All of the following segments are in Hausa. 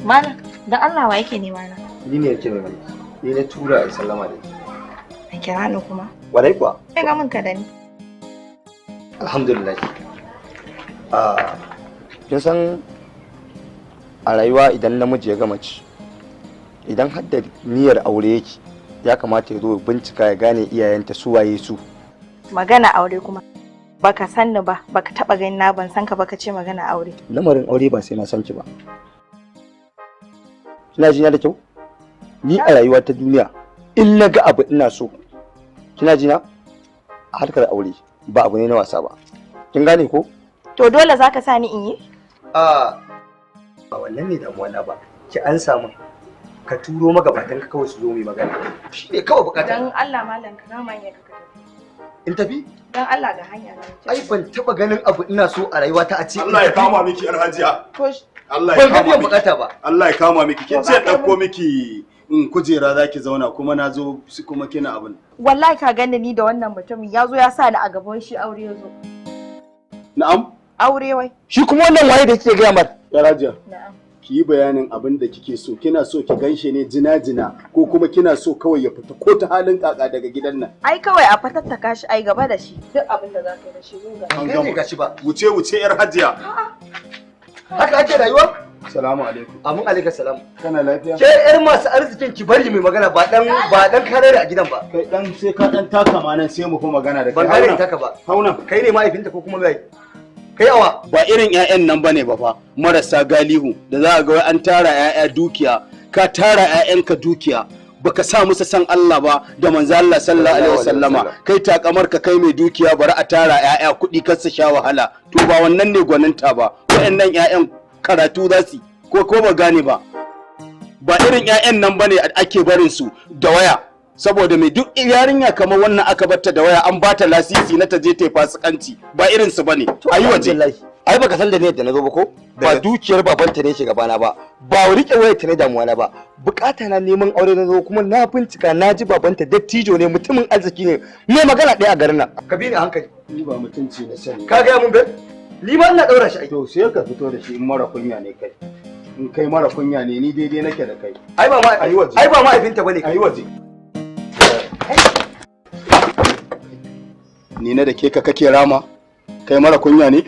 Malam, dan Allah wa yake nema na? Ni ne yake mai ni na tura a sallama da A kira ni kuma. Walai kuwa? Kai ga mun ka da ni. Alhamdulillah. Kin san a rayuwa idan namiji ya gama ci, idan har da niyyar aure yake, ya kamata ya zo bincika ya gane iyayenta su waye su. Magana aure kuma. Baka san ni ba, baka taba gani na ban san ka baka ce magana aure. Lamarin aure ba sai na san ki ba. Kina jina da kyau? Ni a rayuwa ta duniya in na ga abu ina so. Kina jina? A harkar aure ba abu ne na wasa ba. Kin gane ko? To dole zaka sa ni in yi? Ba wannan ne damuwa na ba. Ki an samu ka turo magabatan ka kawai su zo mu magana. Shi ne kawai bukata. Dan Allah malam ka gama ya ka tafi. In tafi? Dan Allah ga hanya na. Ai ban taba ganin abu ina so a rayuwa ta a ce Allah ya kama miki alhajiya. Allah ya kama miki bukata ba. Allah ya kama miki. Kin ce dauko miki in kujera zaki zauna kuma nazo kuma kina abin. Wallahi ka gani ni da wannan mutumin yazo ya sa ni a gaban shi aure yazo. Na'am? Aure wai. Shi kuma wannan waye da kike ga mar? Daraja. Na'am. Ki yi bayanin abin da kike so. Kina so ki ganshe ne jina-jina ko kuma kina so kawai ya fita ko ta halin kaka daga gidan nan? Ai kawai a fatattaka shi ai gaba da shi. Duk abin da zaka yi da shi zo ga. An gama gashi ba. Wuce yar hajiya. Haka ake rayuwa? Assalamu alaikum. Amin alaikum salam. Kana lafiya? Ke yar masu arzikin ki bari mai magana ba dan karere a gidan ba. Kai dan sai ka dan taka ma nan sai mu fi magana da kai. Ban kare taka ba. Hauna. Kai ne mahaifinta ko kuma mai? Kai awa. Ba irin ƴaƴan nan bane ba fa, marasa galihu da za a ga wai an tara ƴaƴa dukiya, ka tara ƴaƴanka dukiya. Baka sa musu san Allah ba da manzo Allah sallallahu alaihi wasallama, kai takamar ka kai mai dukiya bari a tara ƴaƴa kuɗi kar su sha wahala. To ba wannan ne gwaninta ba. Waɗannan ƴaƴan karatu za su ko ba gane ba. Ba irin ƴaƴan nan bane ake barin su da waya. Saboda mai duk yarinya kamar wannan aka batta da waya an bata lasisi na ta je ta fasikanci ba irin su bane. Ayi waje. Ai baka san da ne da nazo ba ko? Ba dukiyar babanta ne shiga bana ba. Ba rike wayar ta ne damuwa na ba. Bukata na neman aure na zo kuma na bincika na ji babanta dattijo ne mutumin arziki ne. Me magana ɗaya a garin nan. Ka bi ni hankali. Ni ba mutunci na sani. Ka ga mun bai? Ni ma ina daura shi ai. To sai ka fito da shi in mara kunya ne kai. In kai mara kunya ne ni daidai nake da kai. Ai ba ma ai ba mahaifinta bane. Ayi waje. Ni na da ke ka kake rama? Kai mara kunya ne?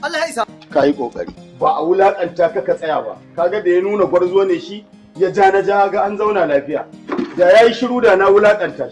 Allah ya isa. Ka yi kokari. Ba a wulakanta ka tsaya ba. Kaga da ya nuna gwarzo ne shi ya ja na ja ga an zauna lafiya. Da yayi shiru da na wulakanta.